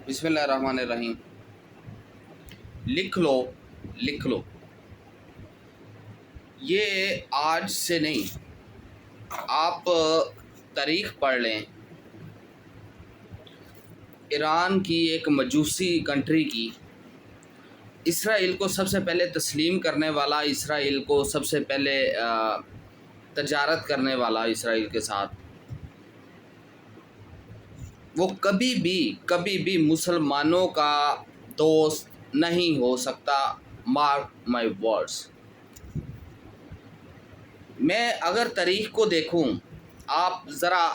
बिस्मिल्लाहिर्रहमानिर्रहीम। लिख लो, लिख लो। ये आज से नहीं, आप तारीख पढ़ लें। ईरान की एक मजूसी कंट्री की, इसराइल को सबसे पहले तस्लीम करने वाला, इसराइल को सबसे पहले तजारत करने वाला इसराइल के साथ, वो कभी भी मुसलमानों का दोस्त नहीं हो सकता। Mark my words. मैं अगर तारीख को देखूं, आप ज़रा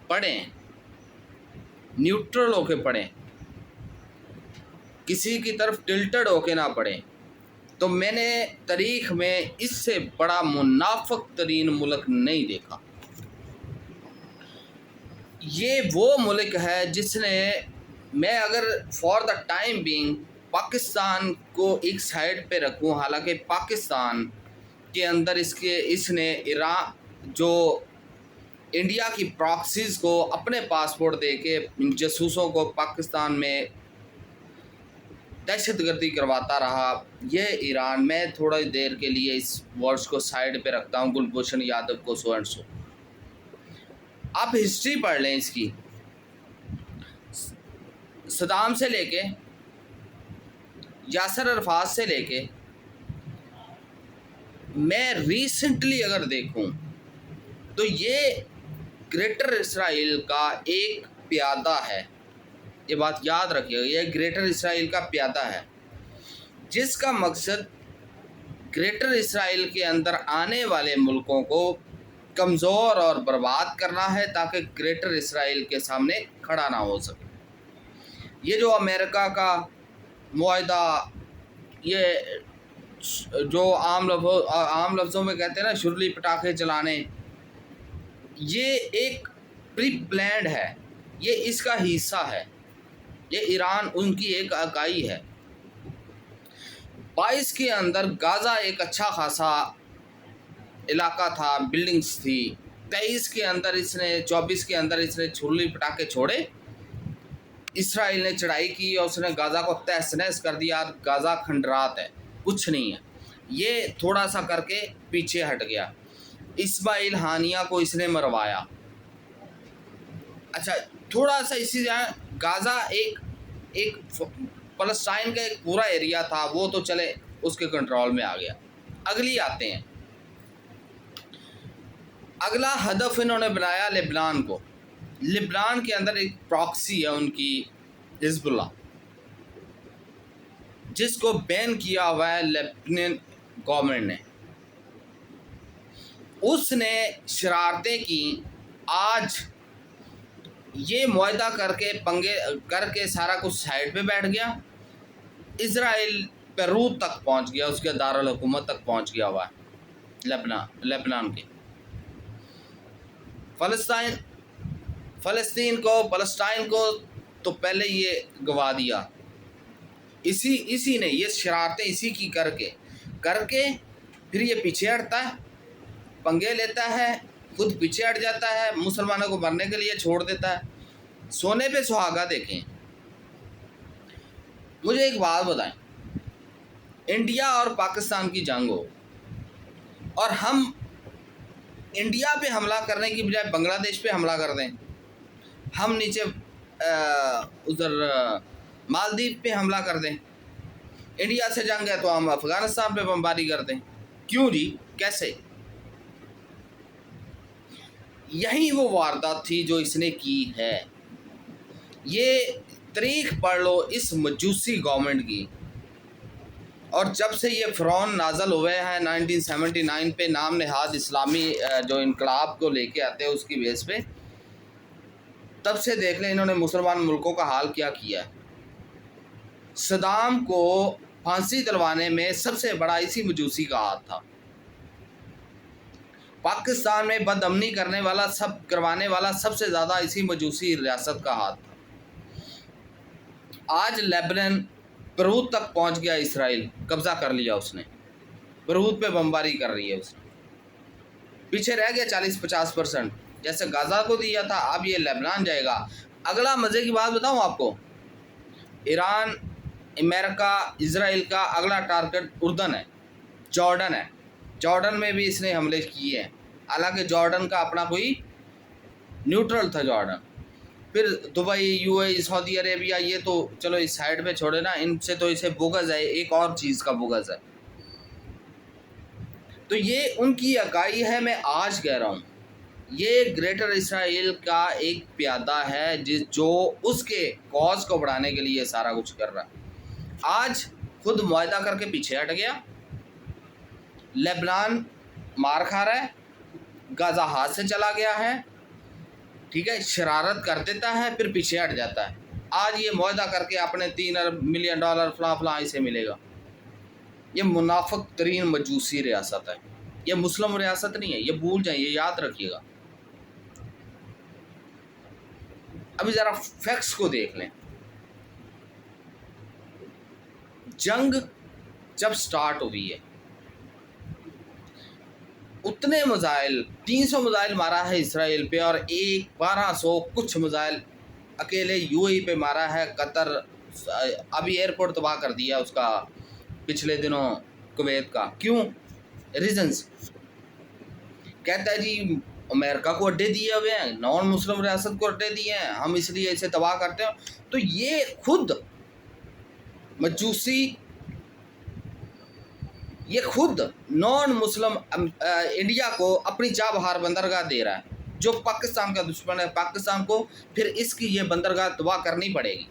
पढ़ें, न्यूट्रल होके पढ़ें, किसी की तरफ टिल्टेड होके ना पढ़ें। तो मैंने तारीख में इससे बड़ा मुनाफिक तरीन मुल्क नहीं देखा। ये वो मुल्क है जिसने, मैं अगर for the time being Pakistan को एक साइड पे रखूं, हालांकि पाकिस्तान के अंदर इसने ईरान जो इंडिया की प्रॉक्सीज़ को अपने पासपोर्ट देके जासूसों को पाकिस्तान में दहशतगर्दी करवाता रहा। ये ईरान, मैं थोड़ी देर के लिए इस वर्ड्स को साइड पे रखता हूँ, कुलभूषण यादव को सो एंड सो। आप हिस्ट्री पढ़ लें इसकी, सदाम से लेके, यासर अरफात से लेके, मैं रिसेंटली अगर देखूं तो ये ग्रेटर इसराइल का एक प्यादा है। ये बात याद रखिएगा, ये ग्रेटर इसराइल का प्यादा है जिसका मकसद ग्रेटर इसराइल के अंदर आने वाले मुल्कों को कमज़ोर और बर्बाद करना है, ताकि ग्रेटर इसराइल के सामने खड़ा ना हो सके। ये जो अमेरिका का मुआहदा, ये जो आम लफ्ज़ों में कहते हैं ना, शुरली पटाखे चलाने, ये एक प्री प्लान्ड है, ये इसका हिस्सा है। ये ईरान उनकी एक इकाई है। 22 के अंदर गाज़ा एक अच्छा खासा इलाका था, बिल्डिंग्स थी। 23 के अंदर इसने, 24 के अंदर इसने छुरली पटाखे छोड़े, इसराइल ने चढ़ाई की और उसने गाज़ा को तहस नहस कर दिया। गाज़ा खंडरात है, कुछ नहीं है। ये थोड़ा सा करके पीछे हट गया। इस्माइल हानिया को इसने मरवाया। अच्छा, थोड़ा सा इसी गाज़ा एक फ़लस्तीन का एक पूरा एरिया था, वो तो चले उसके कंट्रोल में आ गया। अगली आते हैं, अगला हदफ इन्होंने बनाया लेबनान को। लेबनान के अंदर एक प्रॉक्सी है उनकी, हिजबुल्लाह, जिसको बैन किया हुआ है लेबनान गवर्नमेंट ने। उसने शरारतें की। आज ये मुआहदा करके, पंगे करके सारा कुछ साइड पे बैठ गया। इज़राइल पेरूत तक पहुंच गया, उसके दारुल हुकूमत तक पहुंच गया हुआ है लेबनान के। फ़लस्तीन को तो पहले ये गवा दिया। इसी ने ये शरारतें इसी की करके फिर ये पीछे हटता है, पंगे लेता है, खुद पीछे हट जाता है, मुसलमानों को मरने के लिए छोड़ देता है। सोने पे सुहागा देखें। मुझे एक बात बताएं, इंडिया और पाकिस्तान की जंग हो और हम इंडिया पे हमला करने की बजाय बांग्लादेश पे हमला कर दें, हम नीचे उधर मालदीव पे हमला कर दें, इंडिया से जंग है तो हम अफ़गानिस्तान पे बमबारी कर दें, क्यों जी, कैसे? यही वो वारदात थी जो इसने की है। ये तारीख पढ़ लो इस मजूसी गवर्नमेंट की। और जब से ये फ़िरौन नाज़ल हुए हैं 1979 पे, नाम नहाद इस्लामी जो इनकलाब को लेके आते हैं उसकी बेस पे, तब से देख लें इन्होंने मुसलमान मुल्कों का हाल क्या किया है। सदाम को फांसी दिलवाने में सबसे बड़ा इसी मजूसी का हाथ था। पाकिस्तान में बदअमनी करवाने वाला सबसे ज़्यादा इसी मजूसी रियासत का हाथ था। आज लेबनान, बेरूत तक पहुंच गया, इसराइल कब्ज़ा कर लिया उसने, बेरूत पे बमबारी कर रही है उसने। पीछे रह गया 40-50%, जैसे गाज़ा को दिया था, अब ये लेबनान जाएगा। अगला मज़े की बात बताऊं आपको, ईरान, अमेरिका, इसराइल का अगला टारगेट उर्दन है, जॉर्डन है। जॉर्डन में भी इसने हमले किए हैं, हालांकि जॉर्डन का अपना कोई न्यूट्रल था जॉर्डन। फिर दुबई, यूएई, सऊदी अरेबिया, ये तो चलो इस साइड पे छोड़े ना, इनसे तो इसे बुग़्ज़ है, एक और चीज़ का बुग़्ज़ है। तो ये उनकी इकाई है। मैं आज कह रहा हूँ ये ग्रेटर इसराइल का एक प्यादा है जो उसके कॉज को बढ़ाने के लिए सारा कुछ कर रहा है। आज खुद मुआहदा करके पीछे हट गया, लेबनान मार खा रहा है, गाज़ा हाथ से चला गया है, ठीक है, शरारत कर देता है फिर पीछे हट जाता है। आज ये मुआहदा करके अपने $3 अरब मिलियन फलां फलां इसे मिलेगा। ये मुनाफिक तरीन मजूसी रियासत है, ये मुस्लिम रियासत नहीं है, ये भूल जाइए, याद रखिएगा। अभी ज़रा फैक्ट्स को देख लें। जंग जब स्टार्ट हुई है उतने मिसाइल, 300 मिसाइल मारा है इसराइल पे, और 1200 कुछ मिसाइल अकेले यूएई पे मारा है। कतर अभी एयरपोर्ट तबाह कर दिया उसका पिछले दिनों, कुवैत का। क्यों? रीजंस कहता है जी अमेरिका को अड्डे दिए हुए हैं, नॉन मुस्लिम रियासत को अड्डे दिए हैं, हम इसलिए इसे तबाह करते हैं। तो ये खुद मजूसी, ये खुद नॉन मुस्लिम इंडिया को अपनी चाबहार बंदरगाह दे रहा है, जो पाकिस्तान का दुश्मन है। पाकिस्तान को फिर इसकी ये बंदरगाह तबाह करनी पड़ेगी,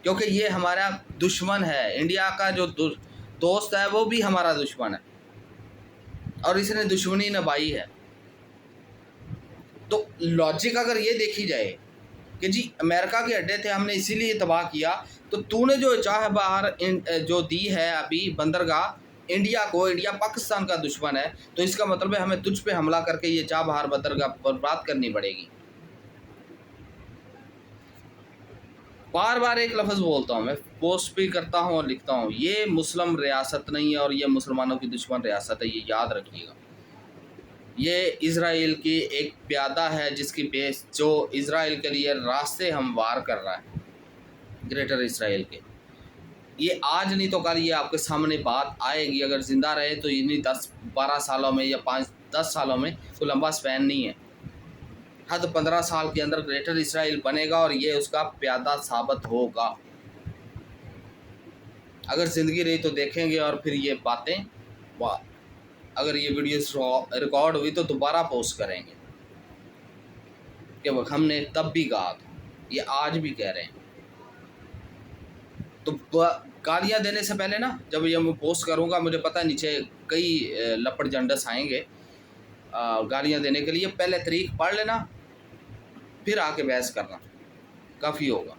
क्योंकि ये हमारा दुश्मन है। इंडिया का जो दोस्त है वो भी हमारा दुश्मन है, और इसने दुश्मनी निभाई है। तो लॉजिक अगर ये देखी जाए कि जी अमेरिका के अड्डे थे, हमने इसीलिए तबाह किया, तो तूने जो चाबहार जो दी है अभी बंदरगाह इंडिया को, इंडिया पाकिस्तान का दुश्मन है, तो इसका मतलब है हमें तुझ पे हमला करके ये चाबहार बंदरगाह बर्बाद करनी पड़ेगी। बार बार एक लफ्ज़ बोलता हूँ मैं, पोस्ट भी करता हूँ और लिखता हूँ, ये मुस्लिम रियासत नहीं है और ये मुसलमानों की दुश्मन रियासत है, ये याद रखिएगा। ये इज़राइल की एक प्यादा है जिसकी बेस, जो इज़राइल के लिए रास्ते हमवार कर रहा है, ग्रेटर इज़राइल के। ये आज नहीं तो कल ये आपके सामने बात आएगी, अगर ज़िंदा रहे तो इन्हीं 10-12 सालों में या 5-10 सालों में, तो लंबा स्पैन नहीं है। हद 15 साल के अंदर ग्रेटर इज़राइल बनेगा और ये उसका प्यादा साबित होगा। अगर ज़िंदगी रही तो देखेंगे, और फिर ये बातें, अगर ये वीडियो रिकॉर्ड हुई तो दोबारा पोस्ट करेंगे कि वो हमने तब भी कहा था, ये आज भी कह रहे हैं। तो गालियाँ देने से पहले ना, जब ये मैं पोस्ट करूँगा, मुझे पता है नीचे कई लपड़ जंडस आएंगे गालियाँ देने के लिए, पहले तरीक पढ़ लेना फिर आके बहस करना, काफ़ी होगा।